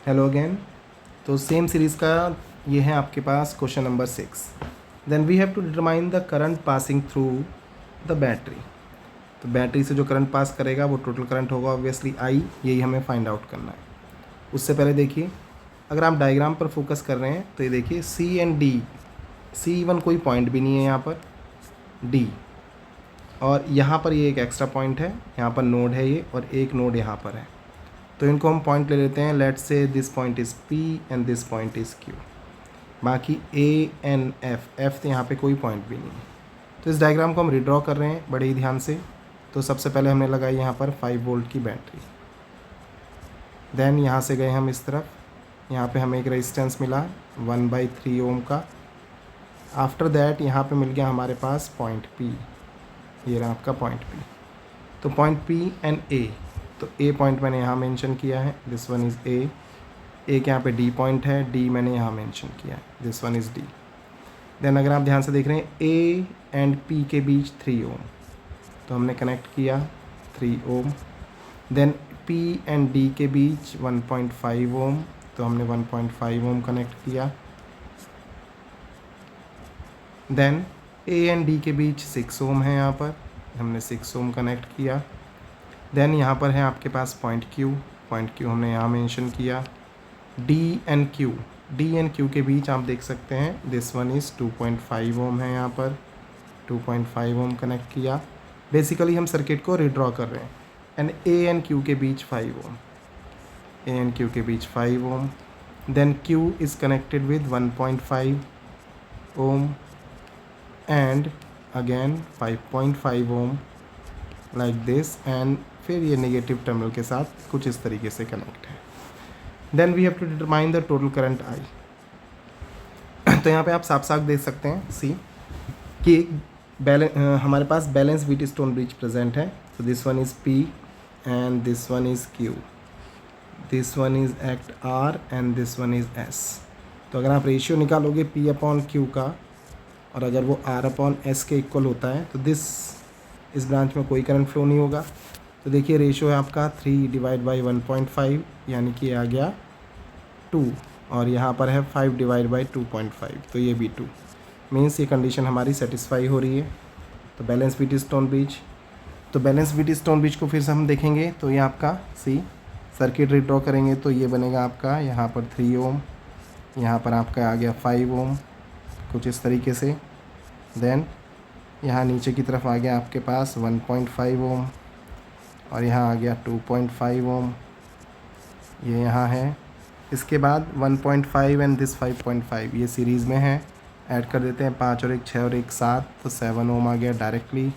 Hello again. तो same series का ये है आपके पास question number 6। Then we have to determine the current passing through the battery. तो बैटरी से जो करंट पास करेगा वो टोटल करंट होगा ऑब्वियसली आई, यही हमें फाइंड आउट करना है। उससे पहले देखिए, अगर आप डायग्राम पर फोकस कर रहे हैं तो ये देखिए सी एंड डी, सी इवन कोई पॉइंट भी नहीं है यहाँ पर, डी और यहाँ पर ये एक एक्स्ट्रा पॉइंट है, यहाँ पर नोड है ये और एक नोड यहाँ पर है। तो इनको हम पॉइंट ले लेते हैं। Let's say this point is P and this point is Q। बाकी A N F तो यहाँ पे कोई पॉइंट भी नहीं है। तो इस डायग्राम को हम रिड्रॉ कर रहे हैं बड़े ही ध्यान से। तो सबसे पहले हमने लगाई यहाँ पर 5 वोल्ट की बैटरी। देन यहाँ से गए हम इस तरफ, यहाँ पे हमें एक रेजिस्टेंस मिला 1/3 ओम का। आफ्टर दैट यहाँ पे मिल गया हमारे पास पॉइंट P, ये रहा आपका पॉइंट P। तो पॉइंट P एंड A, तो A पॉइंट मैंने यहाँ मेंशन किया है, दिस वन इज़ A। एक यहाँ पे D पॉइंट है, D मैंने यहाँ मेंशन किया है, this one is D। Then अगर आप ध्यान से देख रहे हैं A एंड P के बीच 3 ओम, तो हमने कनेक्ट किया 3 ओम। देन P एंड D के बीच 1.5 ओम, तो हमने 1.5 ओम कनेक्ट किया। देन A एंड D के बीच 6 ओम है, यहाँ पर हमने 6 ओम कनेक्ट किया। देन यहाँ पर है आपके पास पॉइंट Q हमने यहाँ मेंशन किया। D एंड Q के बीच आप देख सकते हैं दिस वन इज़ 2.5 ओम है, यहाँ पर 2.5 ओम कनेक्ट किया। बेसिकली हम सर्किट को रिड्रॉ कर रहे हैं। एंड A एंड Q के बीच 5 ओम, A एंड Q के बीच 5 ohm. Then Q is connected with 1.5 ohm and again 5.5 ohm like this, and फिर ये नेगेटिव टर्मिनल के साथ कुछ इस तरीके से कनेक्ट है। Then we have to determine the total current I. तो यहाँ पे आप साफ साफ देख सकते हैं सी कि हमारे पास बैलेंस व्हीटस्टोन ब्रिज प्रेजेंट है। तो this one is P and this one is Q, this one is act R and this one is S। तो अगर आप रेशियो निकालोगे P अपॉन Q का, और अगर वो R अपॉन S के इक्वल होता है, तो इस ब्रांच में कोई करंट फ्लो नहीं होगा। तो देखिए रेशियो है आपका 3/1.5, यानी कि आ गया 2, और यहाँ पर है 5/2.5, तो ये भी 2 मीन्स ये कंडीशन हमारी सेटिस्फाई हो रही है। तो बैलेंस व्हीटस्टोन ब्रिज को फिर से हम देखेंगे। तो ये आपका सी सर्किट रिड्रॉ करेंगे तो ये बनेगा आपका यहाँ पर 3 ओम, यहाँ पर आपका आ गया 5 ओम, कुछ इस तरीके से। देन यहाँ नीचे की तरफ आ गया आपके पास 1.5 ओम, और यहाँ आ गया 2.5 ओम, ये यहाँ है। इसके बाद 1.5 एंड दिस 5.5 ये सीरीज़ में है, ऐड कर देते हैं 5 और 1 6 और 1 7, तो 7 ओम आ गया डायरेक्टली।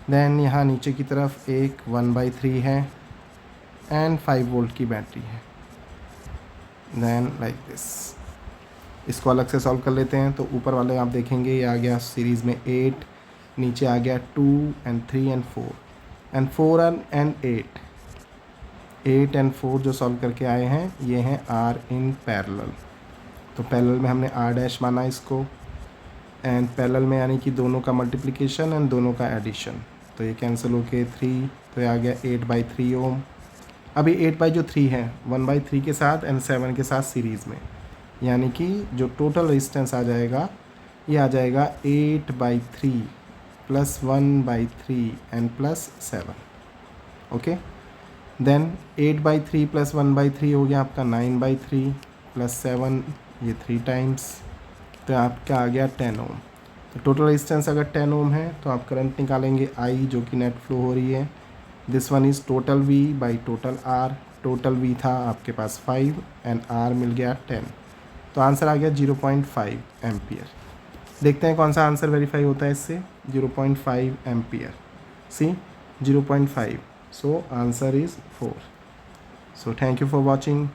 देन यहाँ नीचे की तरफ एक 1/3 है एंड 5 वोल्ट की बैटरी है। देन लाइक दिस, इसको अलग से सॉल्व कर लेते हैं। तो ऊपर वाले आप देखेंगे ये आ गया सीरीज़ में 8, नीचे आ गया 2 and 3 and 4 and 4 and 8 and 4 जो सॉल्व करके आए हैं ये हैं R इन पैरेलल। तो पैरेलल में हमने R डैश माना इसको, एंड पैरेलल में यानी कि दोनों का मल्टीप्लिकेशन एंड दोनों का एडिशन। तो ये कैंसिल होके 3, तो ये आ गया 8/3 ओम। अभी 8/3 है 1/3 के साथ एंड 7 के साथ सीरीज़ में, यानी कि जो टोटल रेजिस्टेंस आ जाएगा ये आ जाएगा 8/3 plus 1/3 and plus 7। Okay, then 8/3 plus 1/3 हो गया आपका 9/3 प्लस 7, ये 3 टाइम्स, तो आपका आ गया 10 ओम। तो टोटल रेजिस्टेंस अगर 10 ओम है तो आप करंट निकालेंगे I, जो कि नेट फ्लो हो रही है। This one is total V by total R। Total V था आपके पास 5 एंड R मिल गया 10, तो आंसर आ गया 0.5 एम्पियर। देखते हैं कौन सा आंसर वेरीफाई होता है इससे। 0.5 ampere, see 0.5, so answer is 4। So thank you for watching.